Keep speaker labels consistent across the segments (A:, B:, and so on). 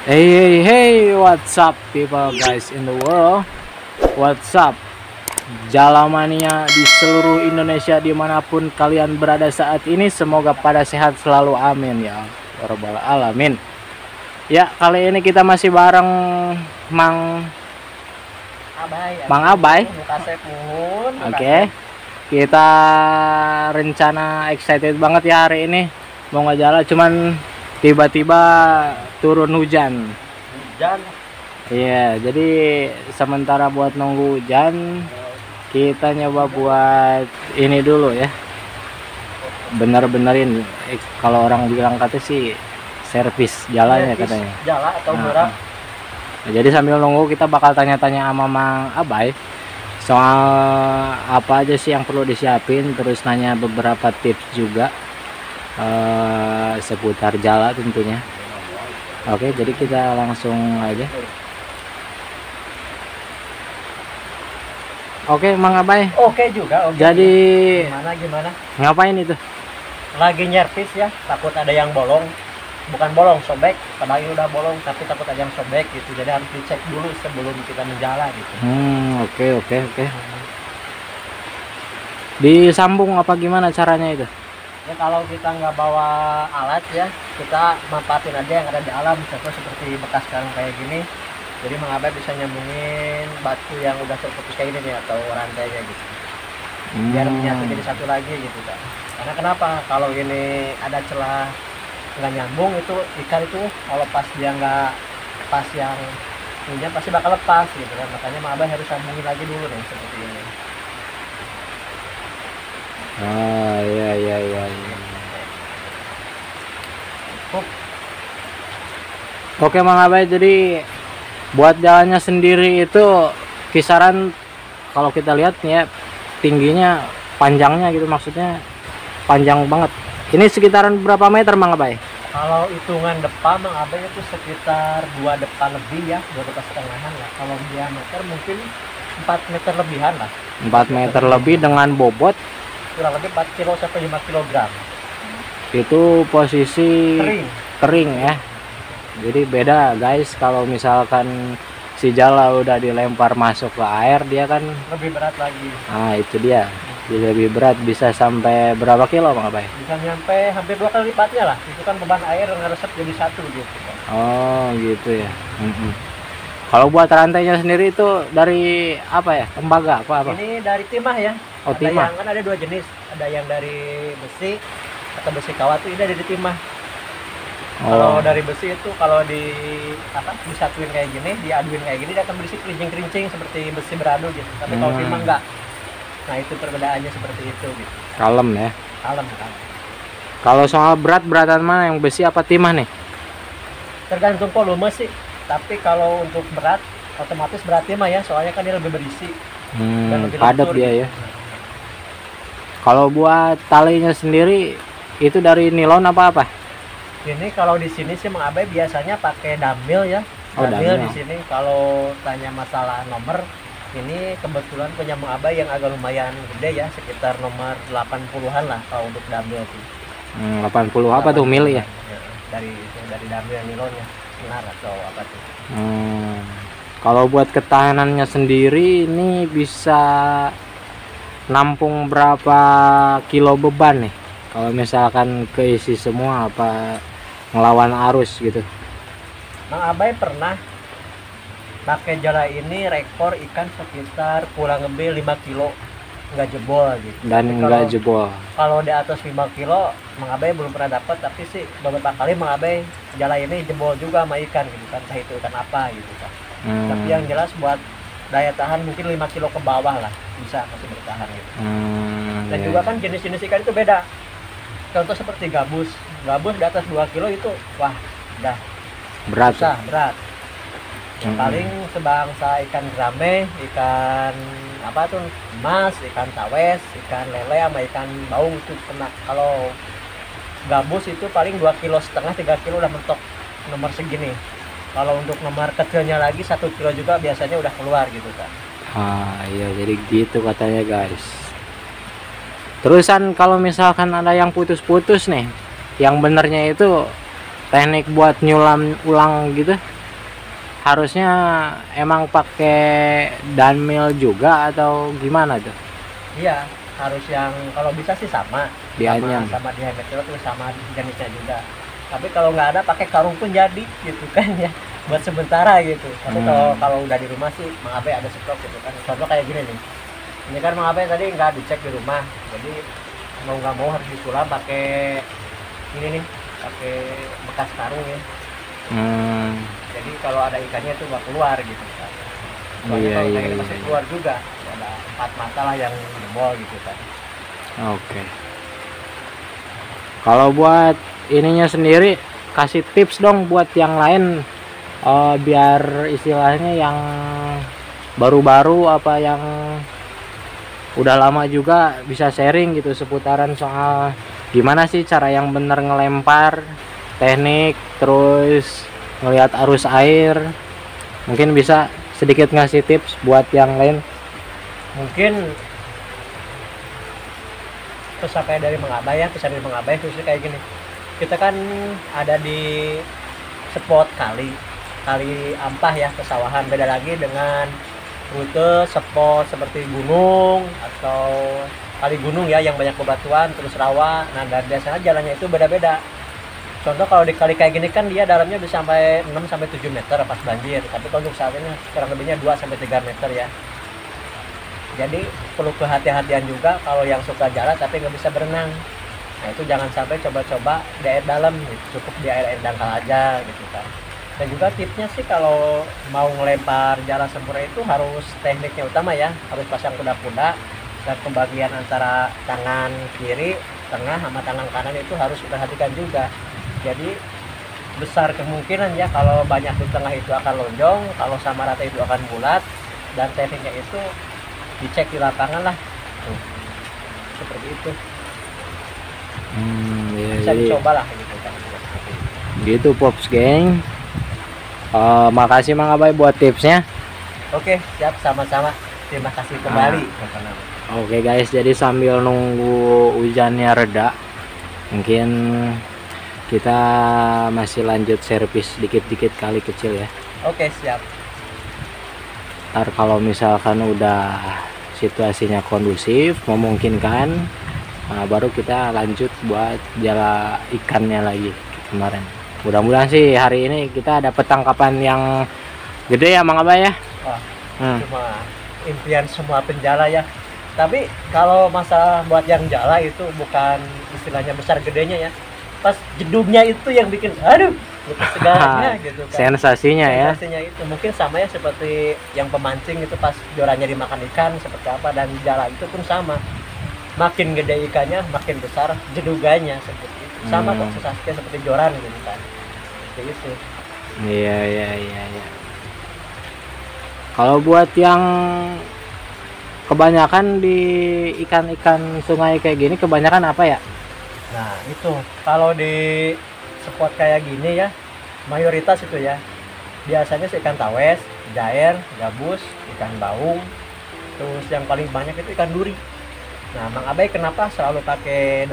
A: Hey, what's up people guys in the world? What's up Jalamania di seluruh Indonesia dimanapun kalian berada saat ini, semoga pada sehat selalu, amin ya rabbal alamin. Ya, kali ini kita masih bareng Mang Abai. Oke. Kita rencana excited banget ya hari ini mau ngejalan, cuman tiba-tiba turun hujan. Iya, jadi sementara buat nunggu hujan, kita nyoba buat ini dulu ya. Bener-benerin, kalau orang bilang kata sih servis jalannya katanya.
B: Jalan atau murah.
A: Nah, jadi sambil nunggu kita bakal tanya-tanya sama Mang Abai soal apa aja sih yang perlu disiapin, terus nanya beberapa tips juga seputar jalan tentunya. Oke, jadi kita langsung aja. Oke, Mang Abai.
B: Oke juga.
A: Jadi
B: gimana?
A: ngapain itu?
B: Lagi nyervis ya, takut ada yang bolong. Bukan bolong, sobek. Padahal udah bolong, tapi takut ada yang sobek gitu. Jadi harus dicek dulu sebelum kita menjalan gitu.
A: Oke. Disambung apa gimana caranya itu?
B: Ya kalau kita nggak bawa alat ya, kita manfaatin aja yang ada di alam. Contoh seperti bekas karung kayak gini. Jadi Mang Abai bisa nyambungin batu yang udah terputus kayak gini nih, atau rantainya gitu. Biar menyatu jadi satu lagi gitu kan. Karena kenapa? Kalau ini ada celah nggak nyambung, itu ikan itu kalau pas dia nggak pas yang punya pasti bakal lepas gitu kan. Makanya Mang Abai harus sambungin lagi dulu nih seperti ini.
A: Iya. Oke Mang Abai, jadi buat jalannya sendiri itu kisaran kalau kita lihat nih ya, tingginya, panjangnya gitu, maksudnya panjang banget. Ini sekitaran berapa meter Mang Abai?
B: Kalau hitungan depan Mang Abai itu sekitar 2 depan lebih ya, 2 depan setengahan lah. Kalau diameter mungkin 4 meter lebihan lah.
A: 4 meter lebih dengan bobot
B: kurang lebih 4 kilo sampai 5 kilogram.
A: Itu posisi kering ya. Jadi beda guys, kalau misalkan si jala udah dilempar masuk ke air, dia kan
B: lebih berat lagi.
A: Nah itu dia, lebih berat, bisa sampai berapa kilo Mang Abai?
B: Bisa nyampe hampir 2 kali lipatnya lah. Itu kan beban air ngeresep jadi satu gitu.
A: Oh gitu ya. Kalau buat rantainya sendiri itu dari apa ya? Tembaga apa?
B: Ini dari timah ya.
A: Oh,
B: ada
A: timah.
B: Yang kan ada 2 jenis. Ada yang dari besi atau besi kawat, itu dari timah. Kalau dari besi itu kalau disatuin kayak gini, diaduin kayak gini, dia akan berisi kerincing-kerincing seperti besi beradu gitu. Tapi kalau timah enggak. Nah, itu perbedaannya seperti itu gitu.
A: Kalem ya.
B: Kalem.
A: Kalau soal beratan mana, yang besi apa timah nih?
B: Tergantung volume sih. Tapi kalau untuk berat, otomatis berat timah ya, soalnya kan dia lebih berisi. Dan lebih
A: padat dia ya. Kalau buat talinya sendiri itu dari nilon apa?
B: Ini kalau di sini sih Mang Abai biasanya pakai dumbbell ya. Dumbbell di sini. Kalau tanya masalah nomor, ini kebetulan punya Mang Abai yang agak lumayan gede ya, sekitar nomor 80-an lah kalau untuk dumbbell sih.
A: 80 apa tuh mili ya?
B: Dari dumbbell nilonnya, senar atau apa tuh.
A: Kalau buat ketahanannya sendiri ini bisa nampung berapa kilo beban nih? Kalau misalkan keisi semua, apa ngelawan arus gitu?
B: Mang Abai pernah pakai jala ini rekor ikan sekitar kurang lebih 5 kilo nggak jebol gitu.
A: Dan nggak jebol.
B: Kalau di atas 5 kilo Mang Abai belum pernah dapat, tapi sih beberapa kali Mang Abai jala ini jebol juga sama ikan gitu kan, entah itu ikan apa gitu kan. Tapi yang jelas buat daya tahan mungkin 5 kilo ke bawah lah bisa masih bertahan gitu. Dan juga kan jenis-jenis ikan itu beda. Contoh seperti gabus di atas 2 kilo itu wah udah
A: berat.
B: Berat. Yang paling sebangsa ikan gerame, ikan apa tuh, emas, ikan tawes, ikan lele sama ikan baung itu kena. Kalau gabus itu paling 2,5 kilo, 3 kilo udah mentok nomor segini. Kalau untuk nomor kecilnya lagi 1 kilo juga biasanya udah keluar gitu kan.
A: Iya, jadi gitu katanya guys. Terusan kalau misalkan ada yang putus-putus nih, yang benernya itu teknik buat nyulam ulang gitu, harusnya emang pakai danmil juga atau gimana tuh?
B: Iya, harus yang kalau bisa sih sama
A: Dianyam.
B: sama diameter terus sama jenisnya juga. Tapi kalau nggak ada pakai karung pun jadi gitu kan ya, buat sementara gitu. Tapi kalau udah di rumah sih Mang Abe ada stok gitu kan. Contoh kayak gini nih. Ini kan Mang Abe tadi nggak dicek di rumah, jadi mau nggak mau harus disulam pakai ini nih, pakai bekas karung ya. Jadi kalau ada ikannya tuh nggak keluar gitu kan. Soalnya kalau ikannya masih keluar juga, ada 4 mata lah yang jebol gitu kan.
A: Oke. Kalau buat ininya sendiri, kasih tips dong buat yang lain, biar istilahnya yang baru-baru apa yang udah lama juga bisa sharing gitu seputaran soal gimana sih cara yang bener ngelempar, teknik, terus ngelihat arus air. Mungkin bisa sedikit ngasih tips buat yang lain.
B: Mungkin pesan kayak dari Mang Abay ya, pesan dari Mang Abay khususnya kayak gini. Kita kan ada di spot kali ampah ya, pesawahan. Beda lagi dengan rute spot seperti gunung atau kali gunung ya yang banyak bebatuan terus rawa. Nah, dan biasanya jalannya itu beda-beda. Contoh kalau di kali kayak gini kan dia dalamnya bisa sampai 6 sampai 7 meter pas banjir. Tapi kalau untuk saat ini kurang lebihnya 2 sampai 3 meter ya. Jadi perlu kehati-hatian juga kalau yang suka jalan tapi nggak bisa berenang. Nah itu jangan sampai coba-coba di air dalam, gitu. Cukup di air dangkal aja gitu kan. Dan juga tipsnya sih kalau mau ngelempar jala sempurna itu harus tekniknya utama ya, harus pasang kuda-kuda dan pembagian antara tangan kiri, tengah sama tangan kanan itu harus diperhatikan juga. Jadi besar kemungkinan ya kalau banyak di tengah itu akan lonjong, kalau sama rata itu akan bulat, dan tekniknya itu dicek di lapangan lah. Tuh. Seperti itu. Bisa dicoba lah gitu kan.
A: Gitu Pops geng. Makasih Mang Abay buat tipsnya.
B: Oke, siap, sama-sama. Terima kasih kembali.
A: Oke guys, jadi sambil nunggu hujannya reda, mungkin kita masih lanjut servis dikit-dikit kali kecil ya.
B: Oke, siap.
A: Ntar kalau misalkan udah situasinya kondusif, memungkinkan, baru kita lanjut buat jala ikannya lagi kemarin. Mudah-mudahan sih hari ini kita dapat tangkapan yang gede ya Mang Abay ya.
B: Wah, cuma impian semua penjala ya. Tapi kalau masalah buat yang jala itu bukan istilahnya besar gedenya ya. Pas jedungnya itu yang bikin aduh segalanya gitu kan.
A: Sensasinya
B: itu mungkin sama ya seperti yang pemancing itu pas jorannya dimakan ikan seperti apa, dan jala itu pun sama. Makin gede ikannya makin besar jeduganya seperti itu. Sama kok sensasinya seperti joran gitu kan. Kayak gitu.
A: Iya. Kalau buat yang kebanyakan di ikan-ikan sungai kayak gini kebanyakan apa ya?
B: Nah itu kalau di spot kayak gini ya mayoritas itu ya biasanya ikan tawes, jair, gabus, ikan baung, terus yang paling banyak itu ikan duri. Nah Mang Abay kenapa selalu pakai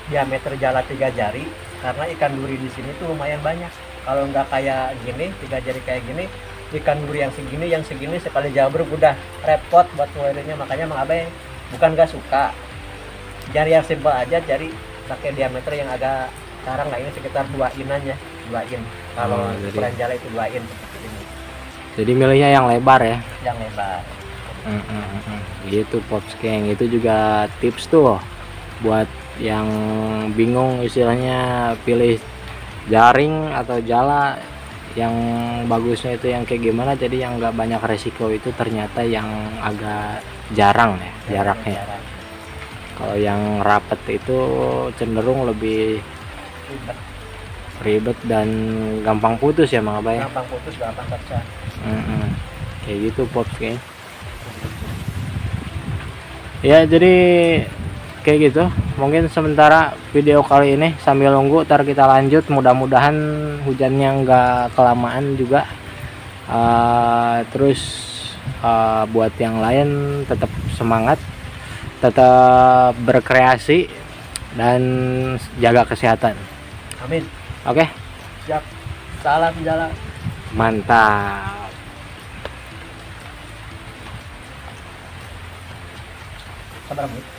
B: diameter jala 3 jari? Karena ikan duri di sini tuh lumayan banyak. Kalau nggak kayak gini 3 jari kayak gini, ikan duri yang segini sekali jabruk udah repot buat ngeluarinnya. Makanya Mang Abay bukan nggak suka, jari yang simpel aja, jari pakai diameter yang agak sekarang lah ini sekitar 2 inan ya, 2 in. Kalau ukuran jala itu 2 in seperti ini.
A: Jadi milihnya yang lebar ya?
B: Yang lebar.
A: Gitu Pops geng, itu juga tips tuh buat yang bingung istilahnya pilih jaring atau jala yang bagusnya itu yang kayak gimana. Jadi yang nggak banyak resiko itu ternyata yang agak jarang ya jaraknya. Kalau yang rapet itu cenderung lebih ribet dan gampang putus ya Mang Abay.
B: Gampang putus, gampang pecah.
A: Kayak gitu Pops geng. Ya jadi kayak gitu mungkin sementara video kali ini sambil nunggu ntar kita lanjut. Mudah-mudahan hujannya nggak kelamaan juga. Terus buat yang lain tetap semangat, tetap berkreasi dan jaga kesehatan.
B: Amin.
A: Oke.
B: Siap. Salam jala.
A: Mantap.
B: Sabar, Bu.